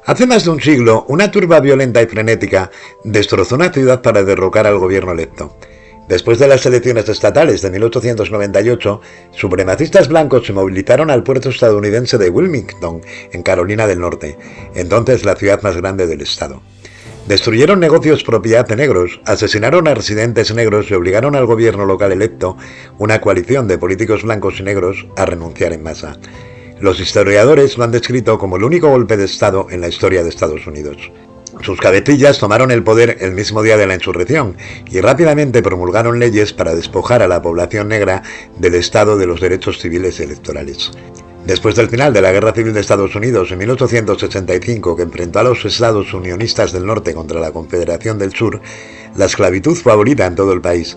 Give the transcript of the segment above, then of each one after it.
Hace más de un siglo, una turba violenta y frenética destrozó una ciudad para derrocar al gobierno electo. Después de las elecciones estatales de 1898, supremacistas blancos se movilizaron al puerto estadounidense de Wilmington, en Carolina del Norte, entonces la ciudad más grande del estado. Destruyeron negocios propiedad de negros, asesinaron a residentes negros y obligaron al gobierno local electo, una coalición de políticos blancos y negros, a renunciar en masa. Los historiadores lo han descrito como el único golpe de Estado en la historia de Estados Unidos. Sus cabecillas tomaron el poder el mismo día de la insurrección y rápidamente promulgaron leyes para despojar a la población negra del Estado de los derechos civiles y electorales. Después del final de la Guerra Civil de Estados Unidos en 1865, que enfrentó a los estados unionistas del norte contra la Confederación del Sur, la esclavitud fue abolida en todo el país.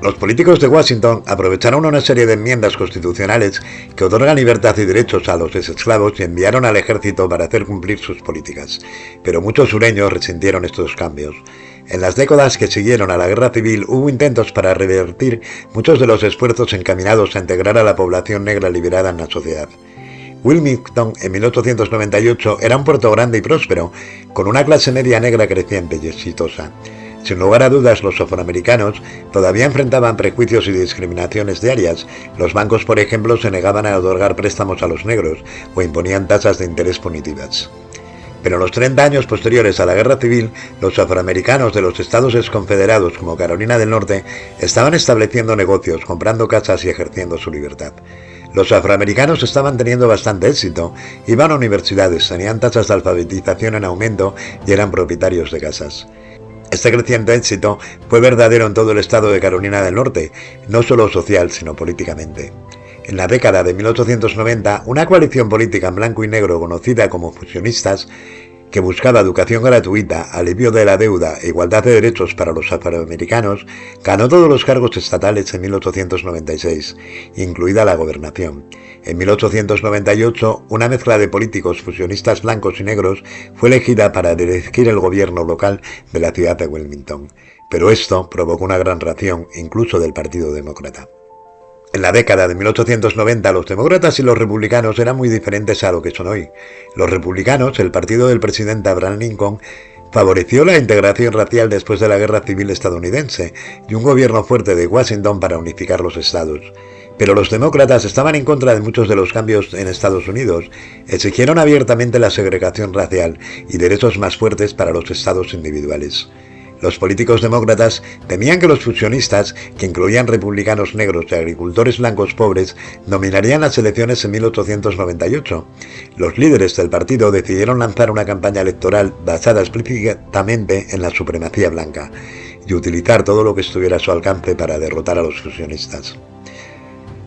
Los políticos de Washington aprovecharon una serie de enmiendas constitucionales que otorgan libertad y derechos a los esclavos y enviaron al ejército para hacer cumplir sus políticas. Pero muchos sureños resintieron estos cambios. En las décadas que siguieron a la Guerra Civil hubo intentos para revertir muchos de los esfuerzos encaminados a integrar a la población negra liberada en la sociedad. Wilmington en 1898 era un puerto grande y próspero, con una clase media negra creciente y exitosa. Sin lugar a dudas, los afroamericanos todavía enfrentaban prejuicios y discriminaciones diarias. Los bancos, por ejemplo, se negaban a otorgar préstamos a los negros o imponían tasas de interés punitivas. Pero en los 30 años posteriores a la Guerra Civil, los afroamericanos de los estados exconfederados como Carolina del Norte estaban estableciendo negocios, comprando casas y ejerciendo su libertad. Los afroamericanos estaban teniendo bastante éxito, iban a universidades, tenían tasas de alfabetización en aumento y eran propietarios de casas. Este creciente éxito fue verdadero en todo el estado de Carolina del Norte, no solo social, sino políticamente. En la década de 1890, una coalición política en blanco y negro conocida como fusionistas, que buscaba educación gratuita, alivio de la deuda e igualdad de derechos para los afroamericanos, ganó todos los cargos estatales en 1896, incluida la gobernación. En 1898, una mezcla de políticos fusionistas blancos y negros fue elegida para dirigir el gobierno local de la ciudad de Wilmington. Pero esto provocó una gran reacción, incluso del Partido Demócrata. En la década de 1890, los demócratas y los republicanos eran muy diferentes a lo que son hoy. Los republicanos, el partido del presidente Abraham Lincoln, favoreció la integración racial después de la Guerra Civil estadounidense y un gobierno fuerte de Washington para unificar los estados. Pero los demócratas estaban en contra de muchos de los cambios en Estados Unidos, exigieron abiertamente la segregación racial y derechos más fuertes para los estados individuales. Los políticos demócratas temían que los fusionistas, que incluían republicanos negros y agricultores blancos pobres, dominarían las elecciones en 1898. Los líderes del partido decidieron lanzar una campaña electoral basada explícitamente en la supremacía blanca y utilizar todo lo que estuviera a su alcance para derrotar a los fusionistas.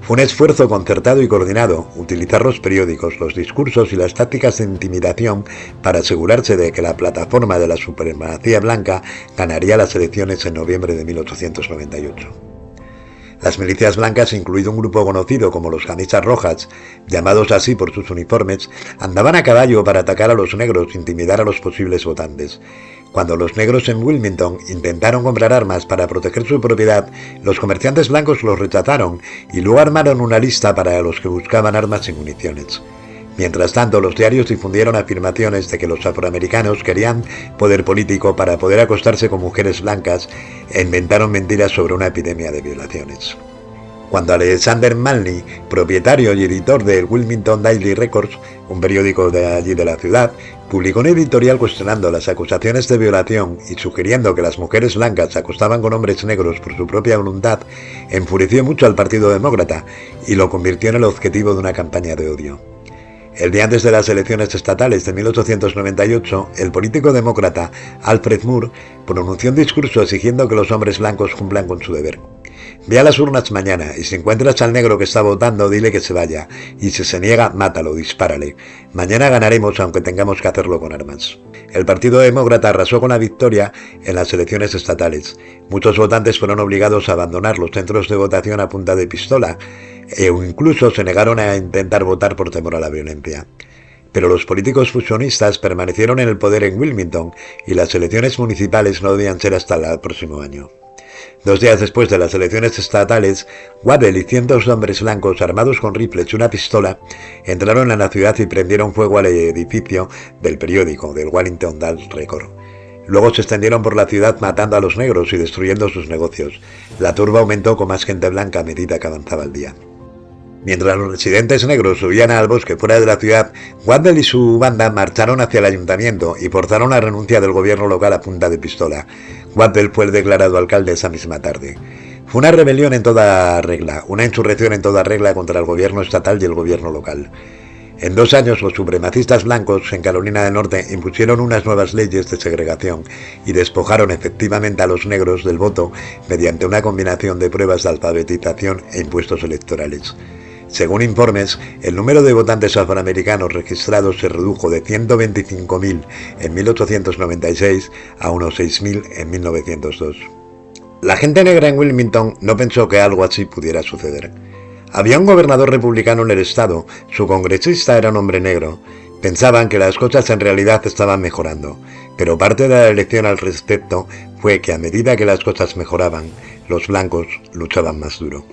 Fue un esfuerzo concertado y coordinado, utilizar los periódicos, los discursos y las tácticas de intimidación para asegurarse de que la plataforma de la supremacía blanca ganaría las elecciones en noviembre de 1898. Las milicias blancas, incluido un grupo conocido como los Camisas Rojas, llamados así por sus uniformes, andaban a caballo para atacar a los negros e intimidar a los posibles votantes. Cuando los negros en Wilmington intentaron comprar armas para proteger su propiedad, los comerciantes blancos los rechazaron y luego armaron una lista para los que buscaban armas y municiones. Mientras tanto, los diarios difundieron afirmaciones de que los afroamericanos querían poder político para poder acostarse con mujeres blancas e inventaron mentiras sobre una epidemia de violaciones. Cuando Alexander Manly, propietario y editor del Wilmington Daily Records, un periódico de allí de la ciudad, publicó un editorial cuestionando las acusaciones de violación y sugiriendo que las mujeres blancas se acostaban con hombres negros por su propia voluntad, enfureció mucho al Partido Demócrata y lo convirtió en el objetivo de una campaña de odio. El día antes de las elecciones estatales de 1898, el político demócrata Alfred Moore pronunció un discurso exigiendo que los hombres blancos cumplan con su deber. Ve a las urnas mañana y si encuentras al negro que está votando, dile que se vaya. Y si se niega, mátalo, dispárale. Mañana ganaremos aunque tengamos que hacerlo con armas. El Partido Demócrata arrasó con la victoria en las elecciones estatales. Muchos votantes fueron obligados a abandonar los centros de votación a punta de pistola e incluso se negaron a intentar votar por temor a la violencia. Pero los políticos fusionistas permanecieron en el poder en Wilmington y las elecciones municipales no debían ser hasta el próximo año. 2 días después de las elecciones estatales, Waddell y cientos de hombres blancos armados con rifles y una pistola entraron en la ciudad y prendieron fuego al edificio del periódico, del Washington Daily Record. Luego se extendieron por la ciudad matando a los negros y destruyendo sus negocios. La turba aumentó con más gente blanca a medida que avanzaba el día. Mientras los residentes negros huían al bosque fuera de la ciudad, Waddell y su banda marcharon hacia el ayuntamiento y forzaron la renuncia del gobierno local a punta de pistola. Waddell fue declarado alcalde esa misma tarde. Fue una rebelión en toda regla, una insurrección en toda regla contra el gobierno estatal y el gobierno local. En 2 años, los supremacistas blancos en Carolina del Norte impusieron unas nuevas leyes de segregación y despojaron efectivamente a los negros del voto mediante una combinación de pruebas de alfabetización e impuestos electorales. Según informes, el número de votantes afroamericanos registrados se redujo de 125.000 en 1896 a unos 6.000 en 1902. La gente negra en Wilmington no pensó que algo así pudiera suceder. Había un gobernador republicano en el estado, su congresista era un hombre negro. Pensaban que las cosas en realidad estaban mejorando, pero parte de la elección al respecto fue que a medida que las cosas mejoraban, los blancos luchaban más duro.